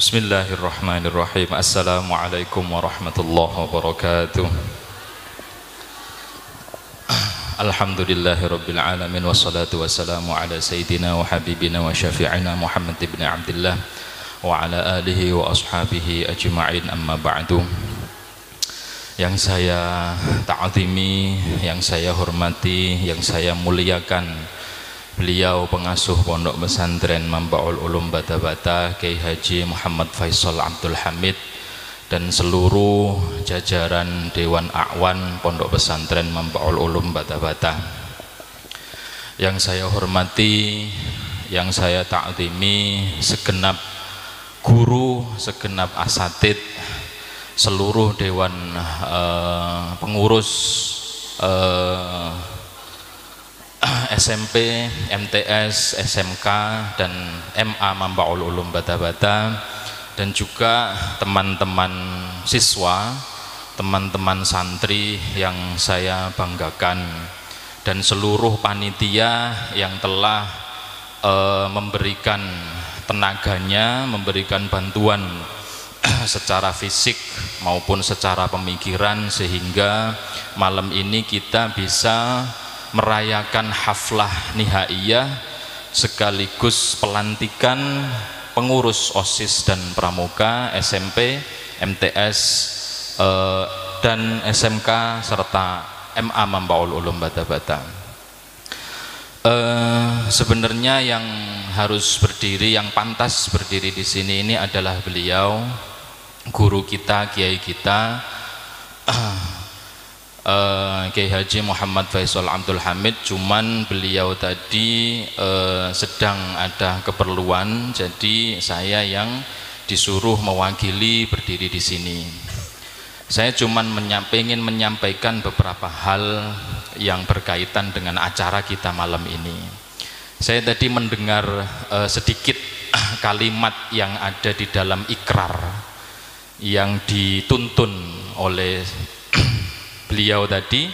Bismillahirrahmanirrahim. Assalamualaikum warahmatullahi wabarakatuh. Alhamdulillahirabbil alamin wassalatu wassalamu ala sayyidina wa habibina wa syafi'ina Muhammad ibn Abdullah wa ala alihi wa ashabihi ajma'in, amma ba'du. Yang saya ta'zimi, yang saya hormati, yang saya muliakan, beliau pengasuh Pondok Pesantren Manbaul Ulum Bata-Bata Kiai Haji Muhammad Faisal Abdul Hamid dan seluruh jajaran Dewan A'wan Pondok Pesantren Manbaul Ulum Bata-Bata. Yang saya hormati, yang saya ta'zimi, segenap guru, segenap asatid, seluruh dewan pengurus SMP, MTS, SMK, dan MA Manbaul Ulum Bata-Bata, dan juga teman-teman siswa, teman-teman santri yang saya banggakan, dan seluruh panitia yang telah memberikan tenaganya, memberikan bantuan secara fisik maupun secara pemikiran, sehingga malam ini kita bisa merayakan haflah nihaiyah sekaligus pelantikan pengurus OSIS dan Pramuka SMP, MTS, dan SMK serta MA Manbaul Ulum Bata-Bata. Sebenarnya yang harus berdiri, yang pantas berdiri di sini ini adalah beliau, guru kita, kiai kita, Kiai Haji Muhammad Faisal Abdul Hamid. Cuman beliau tadi sedang ada keperluan, jadi saya yang disuruh mewakili berdiri di sini. Saya cuman ingin menyampaikan beberapa hal yang berkaitan dengan acara kita malam ini. Saya tadi mendengar sedikit kalimat yang ada di dalam ikrar yang dituntun oleh beliau tadi,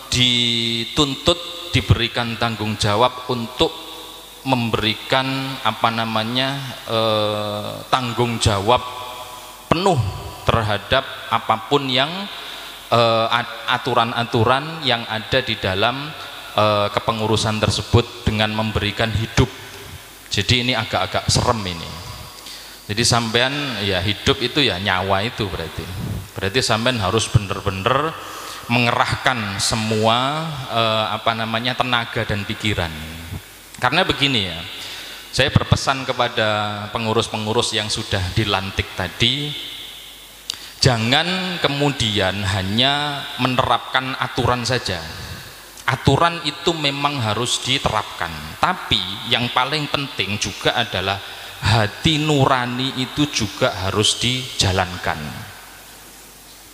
dituntut diberikan tanggung jawab untuk memberikan tanggung jawab penuh terhadap apapun yang aturan-aturan yang ada di dalam kepengurusan tersebut dengan memberikan hidup. Jadi ini agak-agak serem ini. Jadi sampean ya hidup itu ya nyawa itu berarti sampean harus benar-benar mengerahkan semua tenaga dan pikiran. Karena begini ya, saya berpesan kepada pengurus-pengurus yang sudah dilantik tadi, jangan kemudian hanya menerapkan aturan saja. Aturan itu memang harus diterapkan, tapi yang paling penting juga adalah hati nurani itu juga harus dijalankan.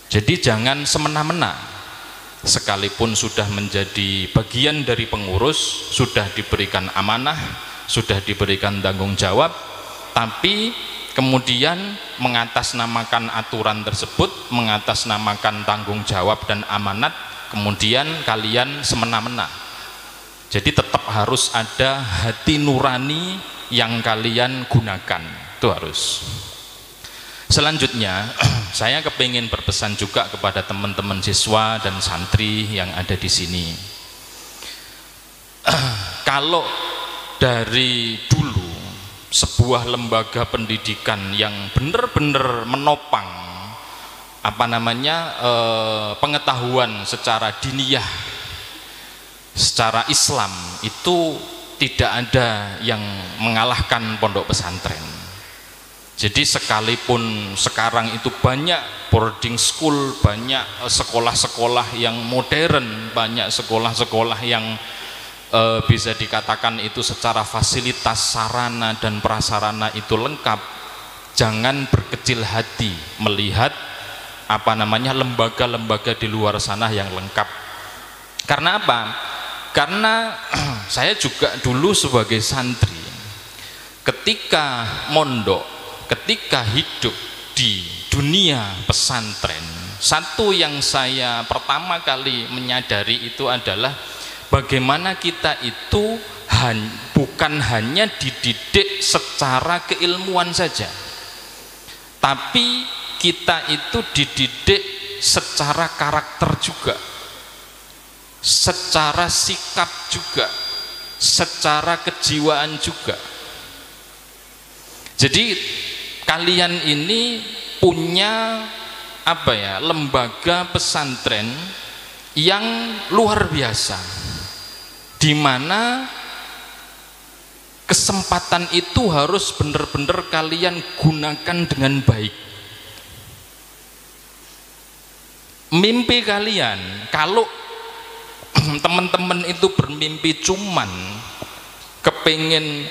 Jadi jangan semena-mena, sekalipun sudah menjadi bagian dari pengurus, sudah diberikan amanah, sudah diberikan tanggung jawab, tapi kemudian mengatasnamakan aturan tersebut, mengatasnamakan tanggung jawab dan amanat, kemudian kalian semena-mena. Jadi tetap harus ada hati nurani yang kalian gunakan, itu harus. Selanjutnya saya kepingin berpesan juga kepada teman-teman siswa dan santri yang ada di sini. Kalau dari dulu sebuah lembaga pendidikan yang benar-benar menopang pengetahuan secara diniyah, secara Islam, itu tidak ada yang mengalahkan pondok pesantren. Jadi sekalipun sekarang itu banyak boarding school, banyak sekolah-sekolah yang modern, banyak sekolah-sekolah yang bisa dikatakan itu secara fasilitas, sarana dan prasarana itu lengkap, jangan berkecil hati melihat lembaga-lembaga di luar sana yang lengkap. Karena apa? Karena saya juga dulu sebagai santri, ketika mondok, ketika hidup di dunia pesantren, satu yang saya pertama kali menyadari itu adalah bagaimana kita itu bukan hanya dididik secara keilmuan saja, tapi kita itu dididik secara karakter juga, secara sikap juga, secara kejiwaan juga. Jadi kalian ini punya apa ya, lembaga pesantren yang luar biasa, di mana kesempatan itu harus benar-benar kalian gunakan dengan baik. Mimpi kalian, kalau teman-teman itu bermimpi cuman kepingin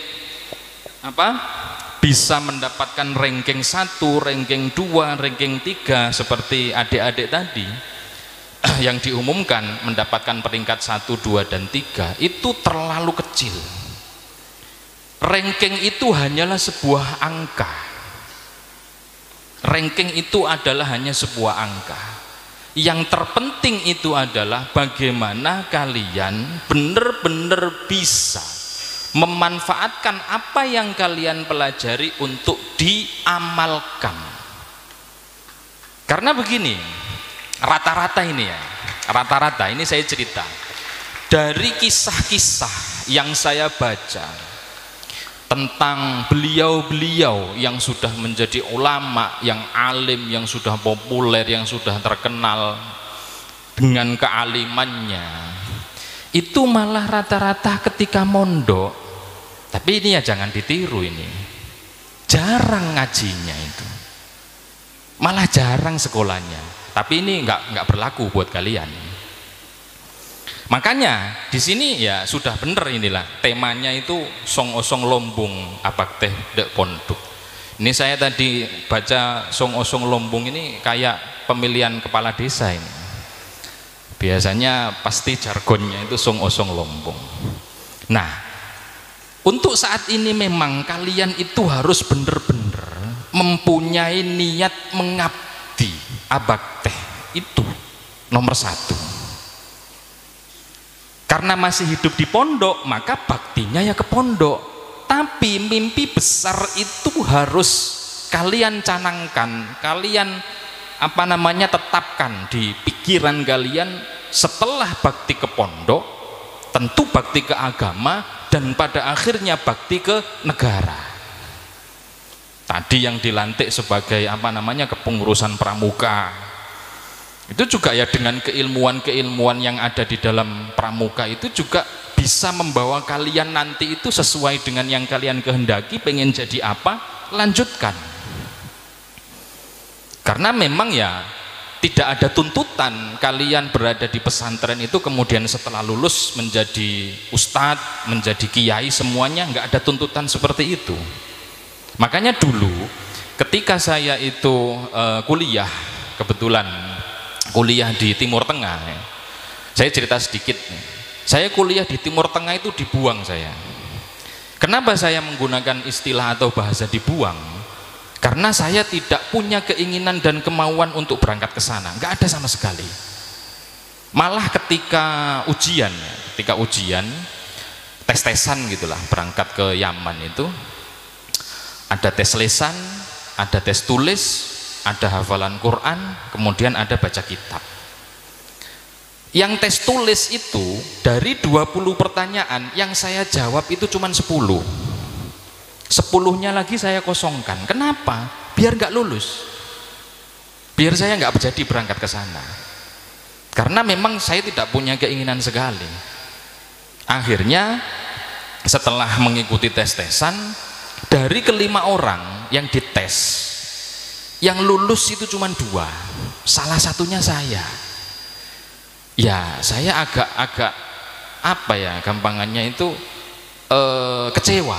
apa, bisa mendapatkan ranking 1, ranking 2, ranking 3 seperti adik-adik tadi yang diumumkan mendapatkan peringkat 1, 2, dan 3, itu terlalu kecil. Ranking itu hanyalah sebuah angka. Ranking itu adalah hanya sebuah angka. Yang terpenting itu adalah bagaimana kalian benar-benar bisa memanfaatkan apa yang kalian pelajari untuk diamalkan. Karena begini, rata-rata ini ya, rata-rata ini saya cerita dari kisah-kisah yang saya baca tentang beliau-beliau yang sudah menjadi ulama, yang alim, yang sudah populer, yang sudah terkenal dengan kealimannya. Itu malah rata-rata ketika mondok, tapi ini ya jangan ditiru, ini jarang ngajinya itu, malah jarang sekolahnya. Tapi ini nggak berlaku buat kalian. Makanya di sini ya sudah bener, inilah temanya itu song osong lombung abak teh dek pondok. Ini saya tadi baca song osong lombung ini kayak pemilihan kepala desa ini. Biasanya pasti jargonnya itu song osong lombung. Nah, untuk saat ini memang kalian itu harus bener-bener mempunyai niat mengabdi abak teh, itu nomor 1. Karena masih hidup di pondok, maka baktinya ya ke pondok. Tapi mimpi besar itu harus kalian canangkan, kalian tetapkan di pikiran kalian. Setelah bakti ke pondok, tentu bakti ke agama, dan pada akhirnya bakti ke negara. Tadi yang dilantik sebagai kepengurusan pramuka, itu juga ya dengan keilmuan-keilmuan yang ada di dalam pramuka itu juga bisa membawa kalian nanti itu sesuai dengan yang kalian kehendaki, pengen jadi apa, lanjutkan. Karena memang ya tidak ada tuntutan kalian berada di pesantren itu kemudian setelah lulus menjadi ustadz, menjadi kiai, semuanya nggak ada tuntutan seperti itu. Makanya dulu ketika saya itu kuliah, kebetulan kuliah di Timur Tengah, saya cerita sedikit. Saya kuliah di Timur Tengah itu dibuang saya. Kenapa saya menggunakan istilah atau bahasa dibuang? Karena saya tidak punya keinginan dan kemauan untuk berangkat ke sana, nggak ada sama sekali. Malah ketika ujian tes-tesan gitulah, berangkat ke Yaman itu ada tes lesan, ada tes tulis, ada hafalan Quran, kemudian ada baca kitab. Yang tes tulis itu dari 20 pertanyaan yang saya jawab itu cuma 10. 10-nya lagi saya kosongkan. Kenapa? Biar nggak lulus, biar saya nggak jadi berangkat ke sana. Karena memang saya tidak punya keinginan sekali. Akhirnya setelah mengikuti tes-tesan, dari ke-5 orang yang dites, yang lulus itu cuma 2, salah satunya saya. Ya saya agak gampangannya itu kecewa,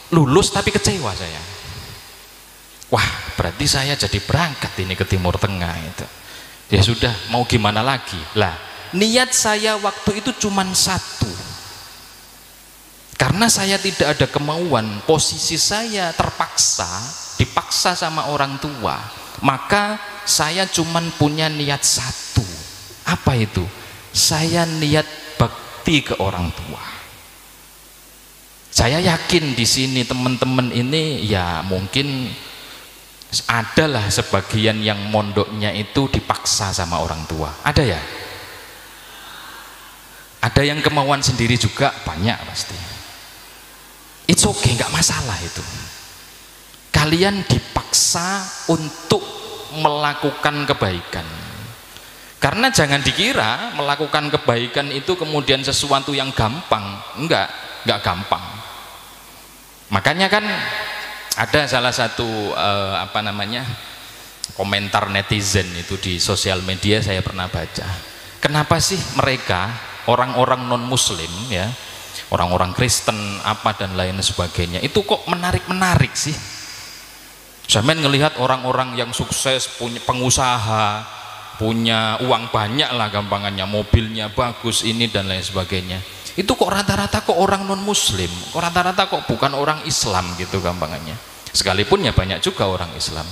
lulus tapi kecewa saya. Wah, berarti saya jadi berangkat ini ke Timur Tengah itu. Ya sudah, mau gimana lagi lah. Niat saya waktu itu cuma 1, karena saya tidak ada kemauan, posisi saya dipaksa sama orang tua, maka saya cuman punya niat 1. Apa itu? Saya niat bakti ke orang tua. Saya yakin di sini teman-teman ini ya mungkin adalah sebagian yang mondoknya itu dipaksa sama orang tua. Ada ya? Ada yang kemauan sendiri juga, banyak pasti. It's okay, nggak masalah itu. Kalian dipaksa untuk melakukan kebaikan. Karena jangan dikira melakukan kebaikan itu kemudian sesuatu yang gampang. Enggak gampang. Makanya kan ada salah satu komentar netizen itu di sosial media saya pernah baca. Kenapa sih mereka orang-orang non muslim ya, orang-orang Kristen apa dan lain sebagainya itu kok menarik sih? Sampean ngelihat orang-orang yang sukses, punya pengusaha, punya uang banyak lah gampangannya, mobilnya bagus ini dan lain sebagainya, itu kok rata-rata kok orang non muslim, kok rata-rata kok bukan orang Islam gitu gampangannya. Sekalipun ya banyak juga orang Islam.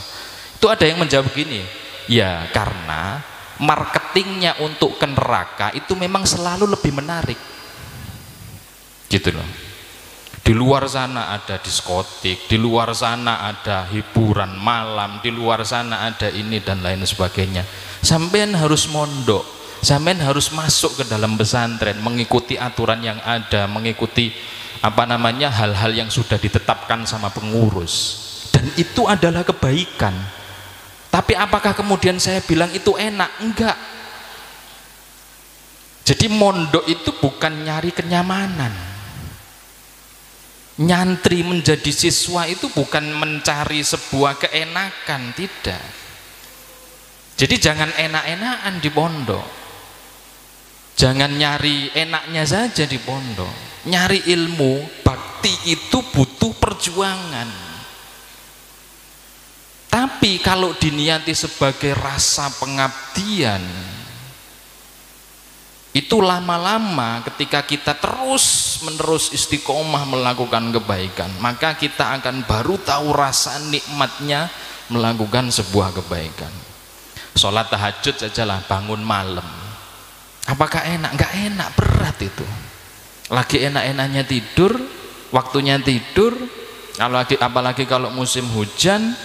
Itu ada yang menjawab gini, ya karena marketingnya untuk ke neraka itu memang selalu lebih menarik gitu loh. Di luar sana ada diskotik, di luar sana ada hiburan malam, di luar sana ada ini dan lain sebagainya. Sampean harus mondok, sampean harus masuk ke dalam pesantren, mengikuti aturan yang ada, mengikuti hal-hal yang sudah ditetapkan sama pengurus, dan itu adalah kebaikan. Tapi apakah kemudian saya bilang itu enak? Enggak. Jadi mondok itu bukan nyari kenyamanan. Nyantri menjadi siswa itu bukan mencari sebuah keenakan, tidak. Jadi jangan enak-enakan di pondok. Jangan nyari enaknya saja di pondok. Nyari ilmu, bakti itu butuh perjuangan. Tapi kalau diniati sebagai rasa pengabdian, itu lama-lama ketika kita terus-menerus istiqomah melakukan kebaikan, maka kita akan baru tahu rasa nikmatnya melakukan sebuah kebaikan. Sholat tahajud sajalah, bangun malam, apakah enak? Enggak enak, berat itu. Lagi enak-enaknya tidur, waktunya tidur, apalagi kalau musim hujan,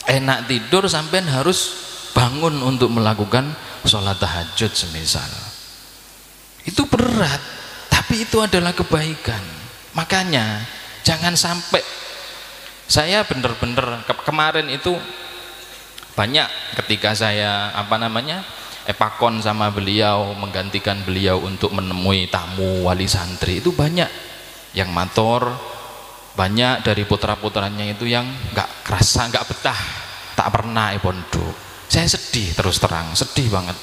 enak tidur sampai harus bangun untuk melakukan sholat tahajud semisal. Itu berat, tapi itu adalah kebaikan. Makanya jangan sampai, saya bener-bener kemarin itu banyak ketika saya epakon sama beliau, menggantikan beliau untuk menemui tamu wali santri, itu banyak yang mator, banyak dari putra-putranya itu yang nggak kerasa, nggak betah, tak pernah pondok. Saya sedih, terus terang sedih banget.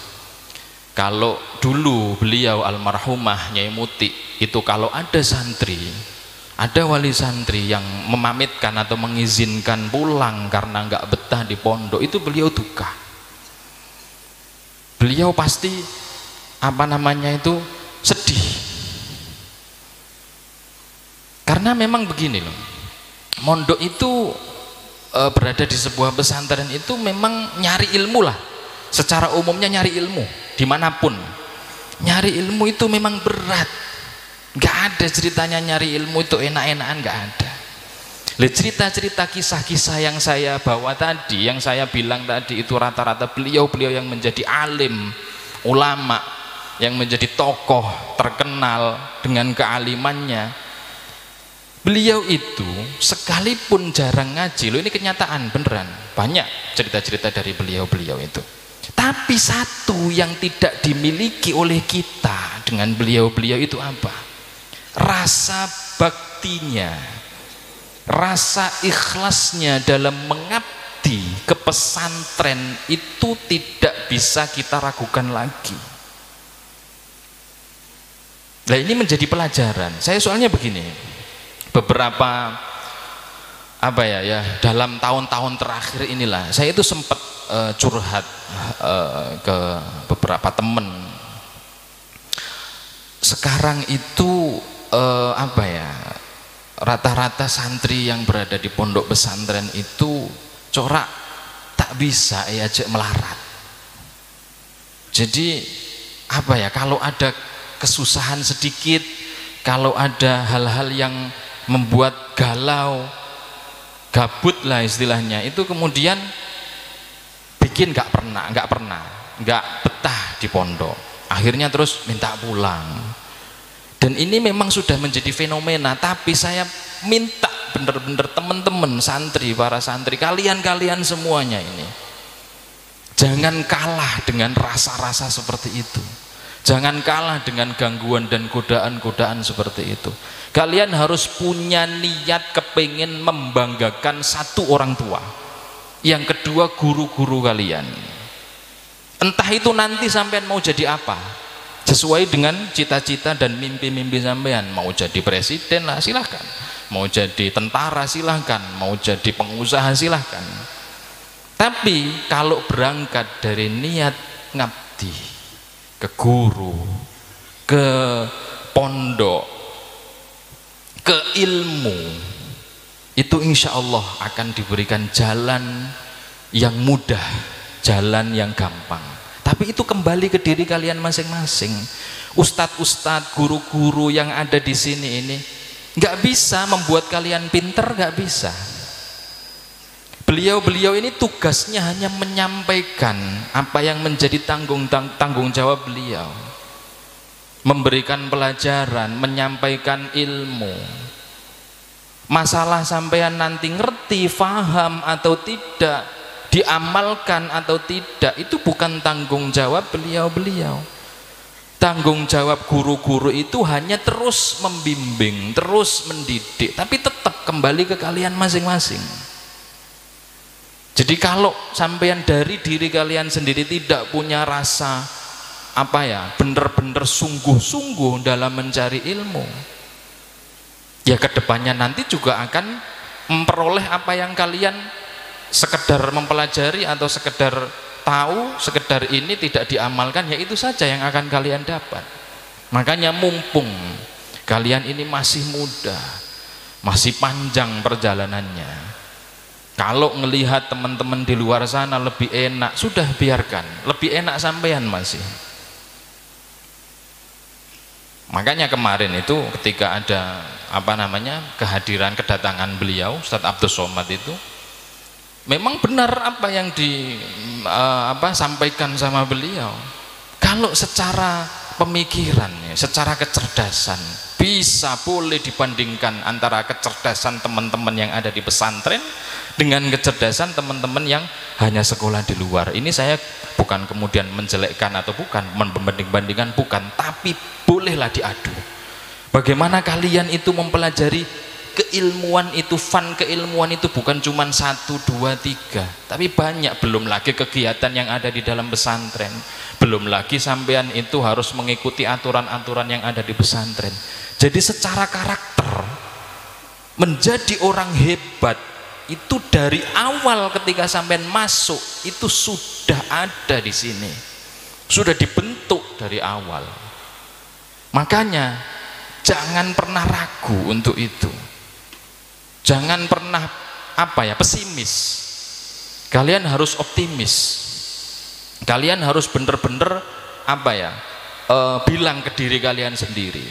Kalau dulu beliau almarhumah Nyai Muti itu kalau ada santri, ada wali santri yang memamitkan atau mengizinkan pulang karena nggak betah di pondok, itu beliau duka. Beliau pasti sedih. Karena memang begini loh, mondok itu berada di sebuah pesantren itu memang nyari ilmu lah. Secara umumnya nyari ilmu dimanapun, nyari ilmu itu memang berat. Gak ada ceritanya nyari ilmu itu enak-enakan, gak ada. Cerita-cerita kisah-kisah yang saya bawa tadi, yang saya bilang tadi, itu rata-rata beliau-beliau yang menjadi alim, ulama, yang menjadi tokoh terkenal dengan kealimannya. Beliau itu sekalipun jarang ngaji, loh ini kenyataan beneran, banyak cerita-cerita dari beliau-beliau itu. Tapi satu yang tidak dimiliki oleh kita dengan beliau-beliau itu apa? Rasa baktinya, rasa ikhlasnya dalam mengabdi ke pesantren itu tidak bisa kita ragukan lagi. Nah ini menjadi pelajaran. Saya soalnya begini, beberapa dalam tahun-tahun terakhir inilah saya itu sempat curhat ke beberapa temen. Sekarang itu rata-rata santri yang berada di pondok pesantren itu corak tak bisa ajak melarat. Jadi kalau ada kesusahan sedikit, kalau ada hal-hal yang membuat galau, gabut lah istilahnya, itu kemudian bikin nggak betah di pondok, akhirnya terus minta pulang. Dan ini memang sudah menjadi fenomena, tapi saya minta bener-bener teman-teman santri, para santri, kalian semuanya ini jangan kalah dengan rasa-rasa seperti itu, jangan kalah dengan gangguan dan godaan-godaan seperti itu. Kalian harus punya niat kepingin membanggakan satu, orang tua, yang kedua guru-guru kalian. Entah itu nanti sampean mau jadi apa, sesuai dengan cita-cita dan mimpi-mimpi sampean. Mau jadi presiden lah silahkan, mau jadi tentara silahkan, mau jadi pengusaha silahkan. Tapi kalau berangkat dari niat ngabdi ke guru, ke pondok, ke ilmu, itu insya Allah akan diberikan jalan yang mudah, jalan yang gampang. Tapi itu kembali ke diri kalian masing-masing. Ustadz-ustadz, guru-guru yang ada di sini ini nggak bisa membuat kalian pinter, nggak bisa. Beliau ini tugasnya hanya menyampaikan apa yang menjadi tanggung jawab beliau, memberikan pelajaran, menyampaikan ilmu. Masalah sampean nanti ngerti, faham atau tidak, diamalkan atau tidak, itu bukan tanggung jawab beliau. Tanggung jawab guru-guru itu hanya terus membimbing, terus mendidik, tapi tetap kembali ke kalian masing-masing. Jadi kalau sampean dari diri kalian sendiri tidak punya rasa bener-bener sungguh-sungguh dalam mencari ilmu, ya kedepannya nanti juga akan memperoleh apa yang kalian sekedar mempelajari atau sekedar tahu, sekedar ini tidak diamalkan, ya itu saja yang akan kalian dapat. Makanya mumpung kalian ini masih muda, masih panjang perjalanannya, kalau ngelihat teman-teman di luar sana lebih enak, sudah biarkan, lebih enak sampean masih. Makanya kemarin itu ketika ada kedatangan beliau Ustadz Abdus Somad itu, memang benar apa yang disampaikan sama beliau. Kalau secara pemikiran, secara kecerdasan, boleh dibandingkan antara kecerdasan teman-teman yang ada di pesantren dengan kecerdasan teman-teman yang hanya sekolah di luar. Ini saya bukan kemudian menjelekkan atau bukan membanding-bandingkan, bukan, tapi bolehlah diadu. Bagaimana kalian itu mempelajari keilmuan itu, keilmuan itu bukan cuma 1, 2, 3, tapi banyak. Belum lagi kegiatan yang ada di dalam pesantren, belum lagi sampean itu harus mengikuti aturan-aturan yang ada di pesantren. Jadi secara karakter menjadi orang hebat itu dari awal ketika sampean masuk itu sudah ada di sini, sudah dibentuk dari awal. Makanya jangan pernah ragu untuk itu, jangan pernah pesimis. Kalian harus optimis, kalian harus bener-bener bilang ke diri kalian sendiri,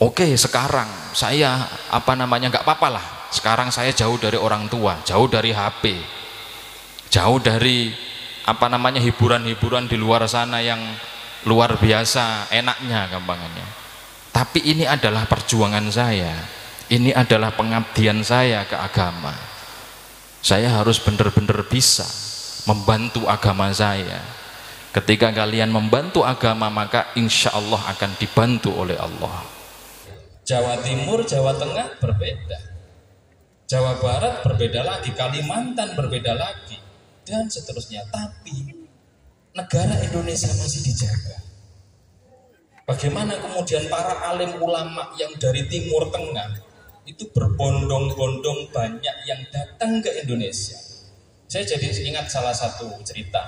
oke, sekarang saya nggak apa-apa lah, sekarang saya jauh dari orang tua, jauh dari HP, jauh dari hiburan-hiburan di luar sana yang luar biasa enaknya gampangannya. Tapi ini adalah perjuangan saya, ini adalah pengabdian saya ke agama. Saya harus benar-benar bisa membantu agama saya. Ketika kalian membantu agama, maka insya Allah akan dibantu oleh Allah. Jawa Timur, Jawa Tengah berbeda, Jawa Barat berbeda lagi, Kalimantan berbeda lagi, dan seterusnya. Tapi negara Indonesia masih dijaga. Bagaimana kemudian para alim ulama yang dari Timur Tengah itu berbondong-bondong banyak yang datang ke Indonesia. Saya jadi ingat salah satu cerita.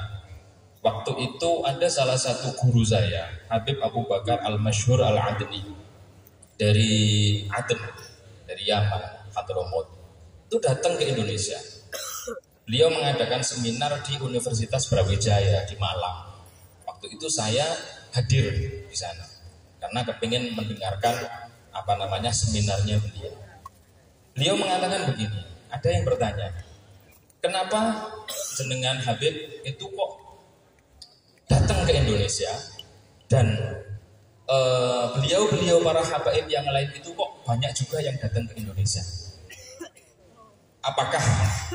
Waktu itu ada salah satu guru saya, Habib Abu Bakar Al-Masyhur Al-Adni, dari Aden, dari Yaman, Hadramaut, itu datang ke Indonesia. Beliau mengadakan seminar di Universitas Brawijaya di Malang. Waktu itu saya hadir di sana karena kepingin mendengarkan seminarnya beliau. Beliau mengatakan begini, ada yang bertanya, kenapa jenengan Habib itu kok datang ke Indonesia dan beliau-beliau para habaib yang lain itu kok banyak juga yang datang ke Indonesia? Apakah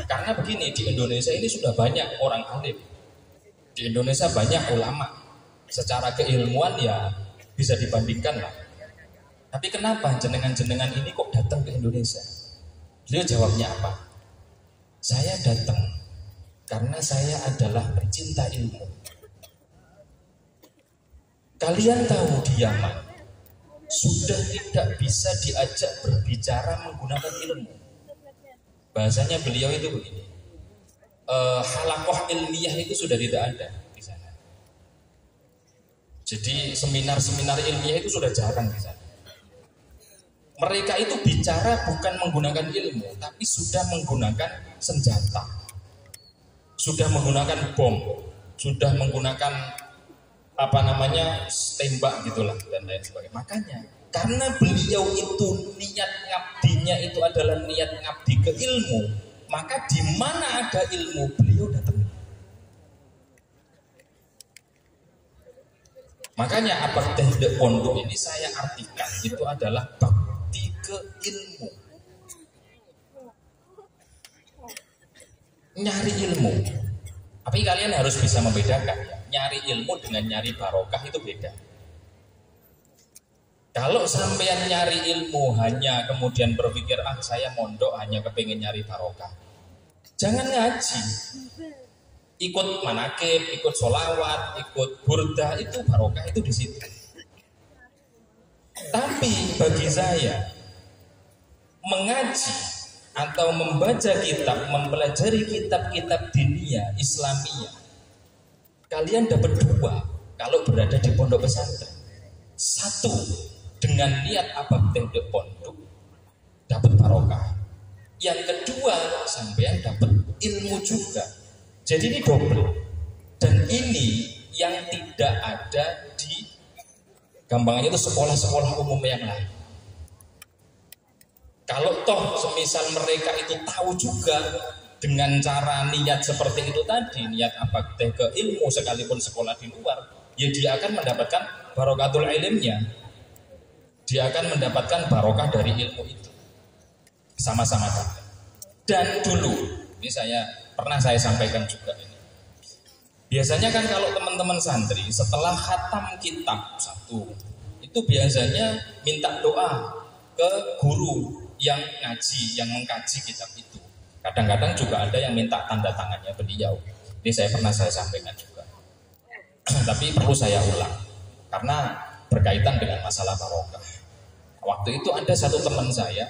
karena begini, di Indonesia ini sudah banyak orang alim, di Indonesia banyak ulama, secara keilmuan ya bisa dibandingkan lah. Tapi kenapa jenengan-jenengan ini kok datang ke Indonesia? Beliau jawabnya apa? Saya datang karena saya adalah pencinta ilmu. Kalian tahu di Yaman sudah tidak bisa diajak berbicara menggunakan ilmu. Bahasanya beliau itu begini, halaqah ilmiah itu sudah tidak ada di sana. Jadi seminar-seminar ilmiah itu sudah jarang di sana. Mereka itu bicara bukan menggunakan ilmu, tapi sudah menggunakan senjata, sudah menggunakan bom, sudah menggunakan tembak gitulah dan lain sebagainya. Makanya karena beliau itu niat ngabdinya itu adalah niat ngabdi ke ilmu, maka di mana ada ilmu beliau datang. Makanya apa teh pondok ini saya artikan itu adalah bakti ke ilmu, nyari ilmu. Tapi kalian harus bisa membedakan ya. Nyari ilmu dengan nyari barokah itu beda. Kalau sampean nyari ilmu hanya kemudian berpikir saya mondok hanya kepingin nyari barokah, jangan ngaji. Ikut manakib, ikut sholawat, ikut burdah, itu barokah itu di situ. Tapi bagi saya mengaji atau membaca kitab, mempelajari kitab-kitab diniyah Islamiyah, kalian dapat dua kalau berada di pondok pesantren. Satu, dengan niat abad-teh pondok dapat barokah. Yang kedua, sampean dapat ilmu juga. Jadi ini double. Dan ini yang tidak ada di gampangnya itu sekolah-sekolah umum yang lain. Kalau toh semisal mereka itu tahu juga dengan cara niat seperti itu tadi, niat abad-teh ke ilmu sekalipun sekolah di luar, ya dia akan mendapatkan barokatul ilmnya. Dia akan mendapatkan barokah dari ilmu itu. Sama-sama kan. Dan dulu, ini pernah saya sampaikan juga ini. Biasanya kan kalau teman-teman santri setelah khatam kitab satu, itu biasanya minta doa ke guru yang ngaji, yang mengkaji kitab itu. Kadang-kadang juga ada yang minta tanda tangannya beliau. Ini pernah saya sampaikan juga. Tapi perlu saya ulang karena berkaitan dengan masalah barokah. Waktu itu ada satu teman saya,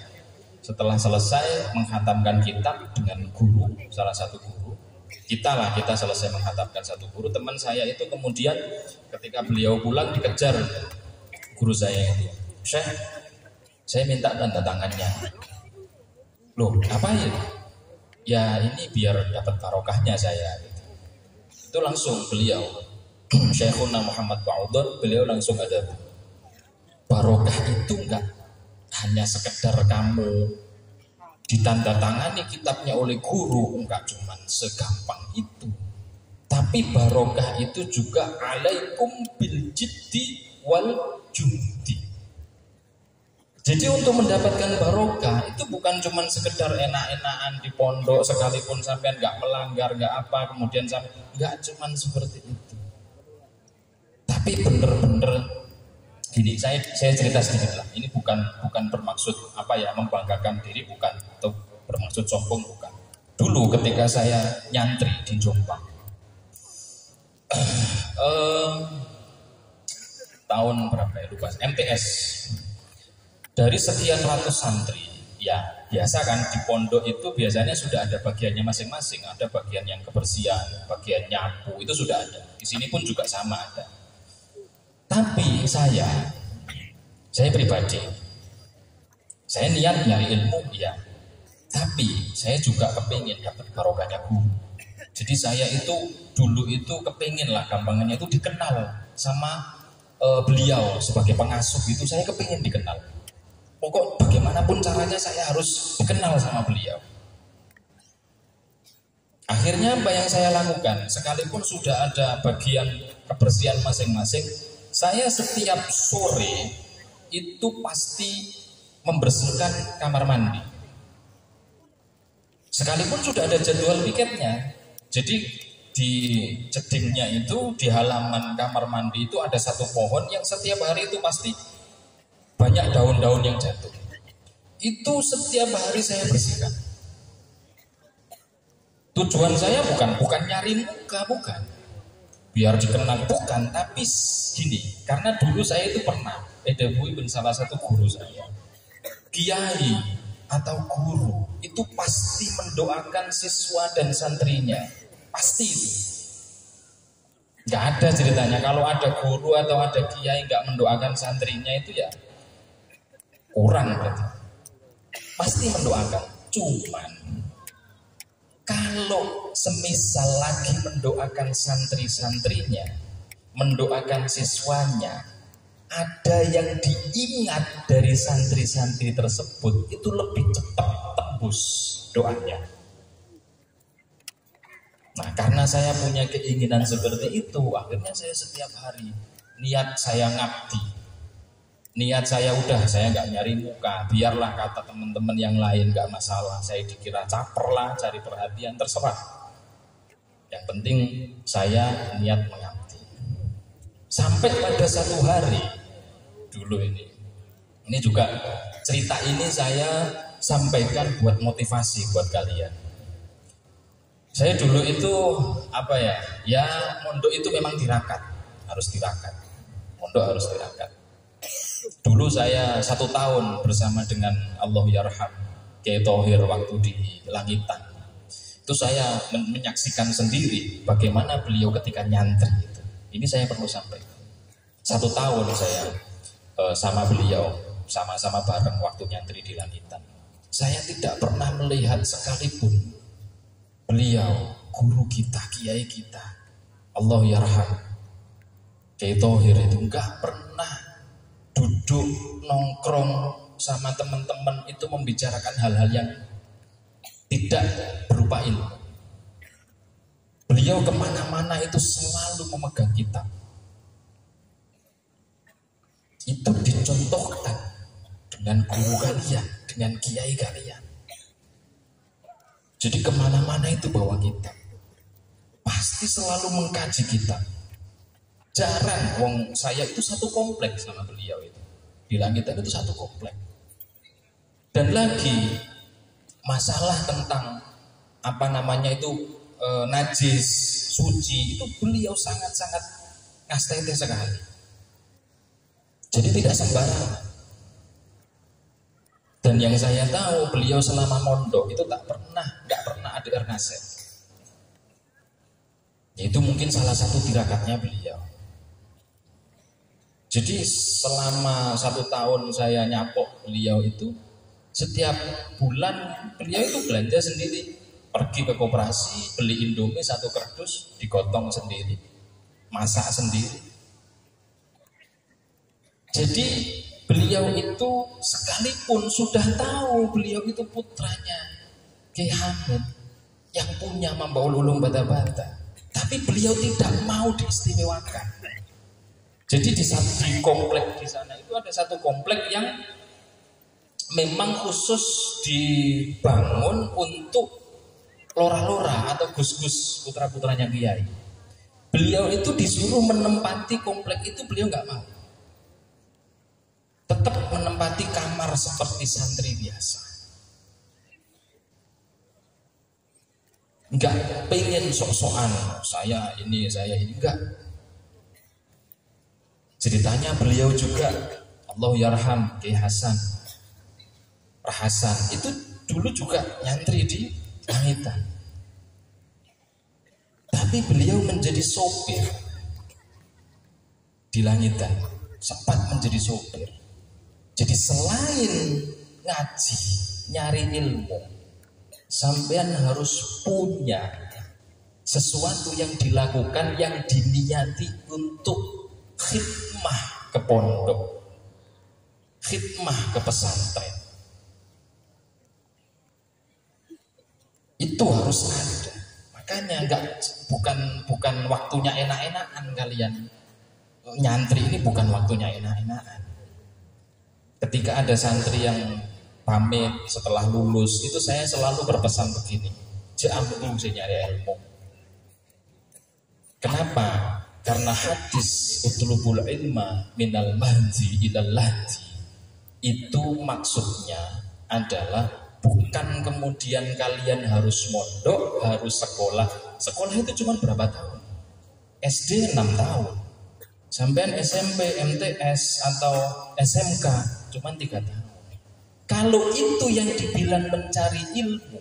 setelah selesai menghatamkan kitab dengan guru, salah satu guru, kita selesai menghatamkan satu guru, teman saya itu kemudian ketika beliau pulang dikejar guru saya itu, Syekh, saya minta tanda tangannya. Loh, ngapain? Ya ini biar dapat barokahnya saya. Itu langsung beliau, Syekhuna Muhammad Ba'udhur, beliau langsung ada. Barokah itu enggak hanya sekedar kamu ditandatangani kitabnya oleh guru, enggak cuma segampang itu. Tapi barokah itu juga alaikum bil jiddi wal judi. Jadi untuk mendapatkan barokah itu bukan cuma sekedar enak-enakan di pondok sekalipun sampean enggak melanggar, enggak apa, kemudian sampai enggak cuma seperti itu. Tapi bener-bener gini, saya cerita sedikit lah. Ini bukan bermaksud membanggakan diri, bukan, atau bermaksud sombong, bukan. Dulu ketika saya nyantri di Jombang, tahun berapa ya lupa, MTS. Dari sekian ratus santri, ya biasa kan di pondok itu biasanya sudah ada bagiannya masing-masing. Ada bagian yang kebersihan, bagian nyapu, itu sudah ada. Di sini pun juga sama ada. Tapi saya pribadi, saya niat nyari ilmu, ya. Tapi saya juga kepingin dapat barokahnya guru. Jadi saya itu dulu itu kepingin lah, gampangannya itu dikenal sama beliau sebagai pengasuh itu. Saya kepingin dikenal. Pokok bagaimanapun caranya saya harus kenal sama beliau. Akhirnya apa yang saya lakukan, sekalipun sudah ada bagian kebersihan masing-masing, saya setiap sore itu pasti membersihkan kamar mandi. Sekalipun sudah ada jadwal piketnya. Jadi di cedingnya itu, di halaman kamar mandi itu ada satu pohon yang setiap hari itu pasti banyak daun-daun yang jatuh. Itu setiap hari saya bersihkan. Tujuan saya bukan nyari muka, bukan biar dikenal, bukan, tapi gini, karena dulu saya itu pernah edebui salah satu guru saya, kiai atau guru itu pasti mendoakan siswa dan santrinya, pasti itu. Nggak ada ceritanya kalau ada guru atau ada kiai nggak mendoakan santrinya, itu ya kurang berarti. Pasti mendoakan. Cuman kalau semisal lagi mendoakan santri-santrinya, mendoakan siswanya, ada yang diingat dari santri-santri tersebut, itu lebih cepat tembus doanya. Nah, karena saya punya keinginan seperti itu, akhirnya saya setiap hari niat saya ngabdi. Niat saya udah, saya nggak nyari muka, biarlah kata teman-teman yang lain, nggak masalah. Saya dikira caper lah, cari perhatian, terserah. Yang penting saya niat mengabdi. Sampai pada satu hari dulu ini juga cerita ini saya sampaikan buat motivasi buat kalian. Saya dulu itu apa ya? Ya mondok itu memang tirakat, harus tirakat. Mondok harus tirakat. Dulu saya 1 tahun bersama dengan Allah Yarham Kiai Thohir waktu di Langitan. Itu saya menyaksikan sendiri bagaimana beliau ketika nyantri itu. Ini saya perlu sampaikan. 1 tahun saya sama beliau, sama-sama bareng waktu nyantri di Langitan. Saya tidak pernah melihat sekalipun beliau, guru kita, kiai kita, Allah Yarham Kiai Thohir itu enggak pernah duduk nongkrong sama teman-teman itu membicarakan hal-hal yang tidak berupa ilmu. Beliau kemana-mana itu selalu memegang kitab. Itu dicontohkan dengan guru kalian, dengan kiai kalian. Jadi kemana-mana itu bawa kitab. Pasti selalu mengkaji kitab. Jarang, wong saya itu satu komplek sama beliau itu. Di Langitan itu satu komplek. Dan lagi masalah tentang apa namanya itu najis, suci, itu beliau sangat-sangat ngastete sekali. Jadi tidak sembarangan. Dan yang saya tahu beliau selama mondok itu nggak pernah ada ernasep. Itu mungkin salah satu tirakatnya beliau. Jadi selama 1 tahun saya nyapok beliau itu, setiap bulan beliau itu belanja sendiri, pergi ke koperasi, beli Indomie 1 kardus, digotong sendiri, masak sendiri. Jadi beliau itu sekalipun sudah tahu beliau itu putranya Kiai Hamid yang punya Mambaul Ulum Bata-Bata, tapi beliau tidak mau diistimewakan. Jadi di komplek di sana itu ada satu komplek yang memang khusus dibangun untuk lora-lora atau gus-gus putra-putranya kiai. Beliau itu disuruh menempati komplek itu, beliau nggak mau. Tetap menempati kamar seperti santri biasa. Nggak pengen sok-sokan saya ini enggak. Ceritanya beliau juga Allah Yarham Kiai Hasan Rahasan itu dulu juga nyantri di Langitan. Tapi beliau menjadi sopir di Langitan, sempat menjadi sopir. Jadi selain ngaji, nyari ilmu, sampean harus punya sesuatu yang dilakukan, yang diniati untuk khidmah ke pondok, khidmah ke pesantren. Itu harus ada. Makanya bukan waktunya enak-enakan kalian. Nyantri ini bukan waktunya enak-enakan. Ketika ada santri yang pamit setelah lulus, itu saya selalu berpesan begini, ja'amlu saya nyari ilmu. Kenapa? Karena hadis utlubul ilma minal mahdi ilal lahdi, itu maksudnya adalah bukan kemudian kalian harus mondok, harus sekolah. Sekolah itu cuma berapa tahun? SD 6 tahun. Sampai SMP, MTS atau SMK cuma 3 tahun. Kalau itu yang dibilang mencari ilmu,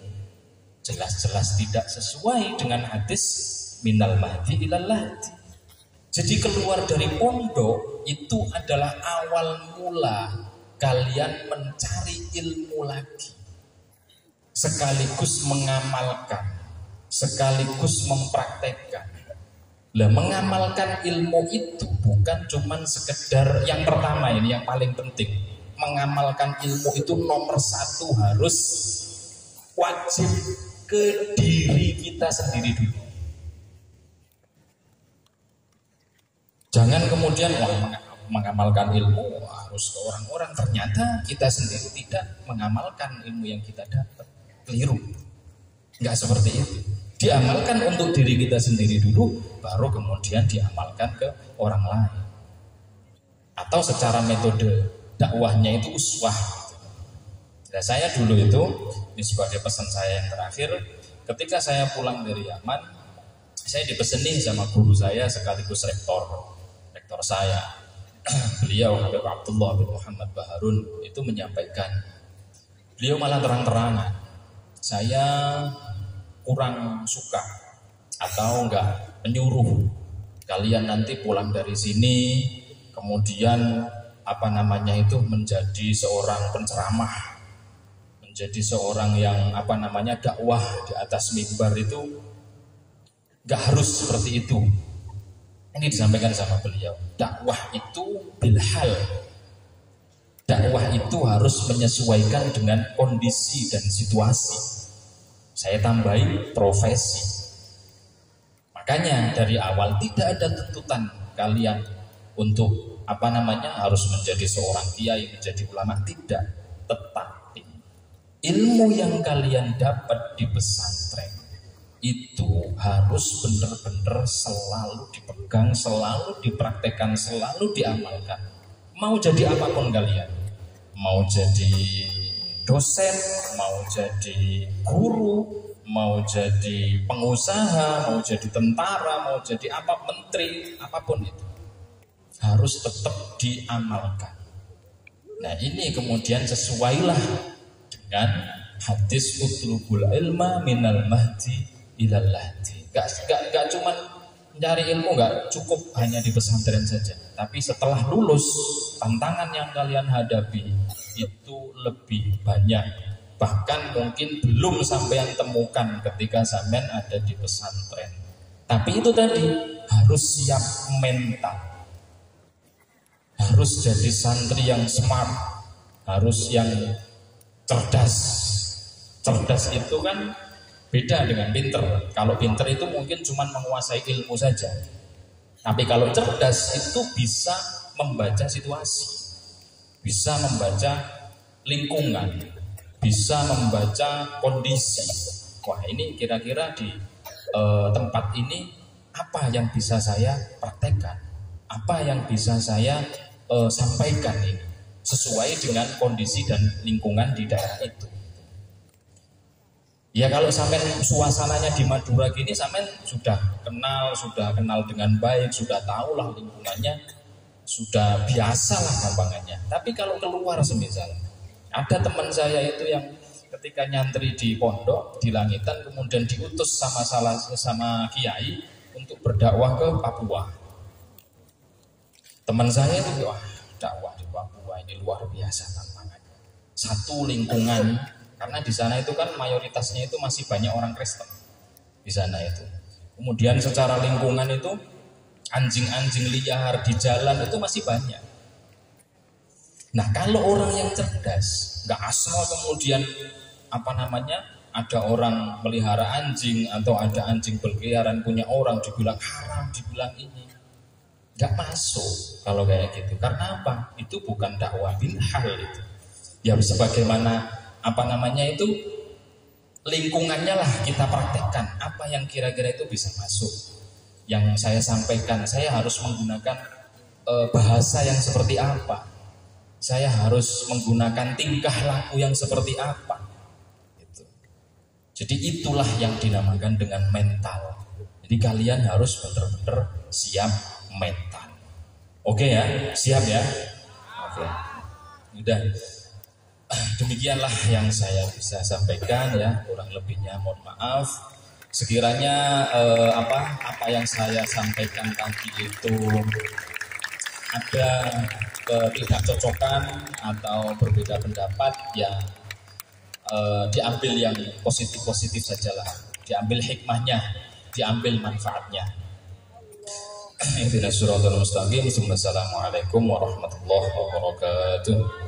jelas-jelas tidak sesuai dengan hadis minal mahdi ilal lahdi. Jadi keluar dari pondok itu adalah awal mula kalian mencari ilmu lagi, sekaligus mengamalkan, sekaligus mempraktekkan. Lah, mengamalkan ilmu itu bukan cuman sekedar yang pertama ini yang paling penting. Mengamalkan ilmu itu nomor 1 harus wajib ke diri kita sendiri dulu. Jangan kemudian mengamalkan ilmu harus ke orang-orang, ternyata kita sendiri tidak mengamalkan ilmu yang kita dapat. Keliru. Enggak seperti itu. Diamalkan untuk diri kita sendiri dulu, baru kemudian diamalkan ke orang lain. Atau secara metode dakwahnya itu uswah. Nah, saya dulu itu, ini sebagai pesan saya yang terakhir, ketika saya pulang dari Yaman, saya dipeseni sama guru saya sekaligus rektor saya. Beliau Habib Abdullah bin Muhammad Baharun itu menyampaikan, beliau malah terang-terangan, saya kurang suka atau enggak menyuruh kalian nanti pulang dari sini kemudian menjadi seorang penceramah, menjadi seorang yang dakwah di atas mimbar. Itu enggak harus seperti itu. Ini disampaikan sama beliau, dakwah itu bilhal, dakwah itu harus menyesuaikan dengan kondisi dan situasi. Saya tambahin profesi. Makanya dari awal tidak ada tuntutan kalian untuk harus menjadi seorang kiai, menjadi ulama, tidak. Tetapi ilmu yang kalian dapat di pesantren itu harus benar-benar selalu dipegang, selalu dipraktekkan, selalu diamalkan. Mau jadi apapun kalian, mau jadi dosen, mau jadi guru, mau jadi pengusaha, mau jadi tentara, mau jadi menteri, apapun itu harus tetap diamalkan. Nah, ini kemudian sesuailah dengan hadis utlubul ilma minal mahdi ilal lahdi. Gak cuma mencari ilmu, gak cukup hanya di pesantren saja, tapi setelah lulus tantangan yang kalian hadapi itu lebih banyak, bahkan mungkin belum sampean temukan ketika sampean ada di pesantren. Tapi itu tadi harus siap mental, harus jadi santri yang smart, harus yang cerdas. Cerdas itu kan beda dengan pinter. Kalau pinter itu mungkin cuma menguasai ilmu saja, tapi kalau cerdas itu bisa membaca situasi, bisa membaca lingkungan, bisa membaca kondisi. Wah, ini kira-kira di tempat ini apa yang bisa saya praktekkan, apa yang bisa saya sampaikan ini sesuai dengan kondisi dan lingkungan di daerah itu. Ya, kalau sampai suasananya di Madura gini, sampai sudah kenal dengan baik, sudah tahu lah lingkungannya, sudah biasa lah gampangannya. Tapi kalau keluar semisal, ada teman saya itu yang ketika nyantri di pondok di Langitan, kemudian diutus sama kiai untuk berdakwah ke Papua. Teman saya itu, wah, dakwah di Papua ini luar biasa tantangannya. Satu lingkungan, karena di sana itu kan mayoritasnya itu masih banyak orang Kristen di sana itu. Kemudian secara lingkungan itu anjing-anjing liar di jalan itu masih banyak. Nah kalau orang yang cerdas, nggak asal kemudian ada orang melihara anjing atau ada anjing berkeliaran punya orang dibilang haram, dibilang ini, nggak masuk kalau kayak gitu. Karena apa? Itu bukan dakwah bil hal itu. Ya sebagaimana itu lingkungannya lah kita praktekkan. Apa yang kira-kira itu bisa masuk? Yang saya sampaikan, saya harus menggunakan bahasa yang seperti apa? Saya harus menggunakan tingkah laku yang seperti apa? Gitu. Jadi itulah yang dinamakan dengan mental. Jadi kalian harus benar-benar siap mental. Oke ya, siap ya. Oke. Udah. Demikianlah yang saya bisa sampaikan ya. Kurang lebihnya mohon maaf. Sekiranya apa yang saya sampaikan tadi itu ada ketidakcocokan atau berbeda pendapat, ya diambil yang positif-positif sajalah, diambil hikmahnya, diambil manfaatnya. Ihdinas siratal mustaqim. Assalamualaikum warahmatullahi wabarakatuh.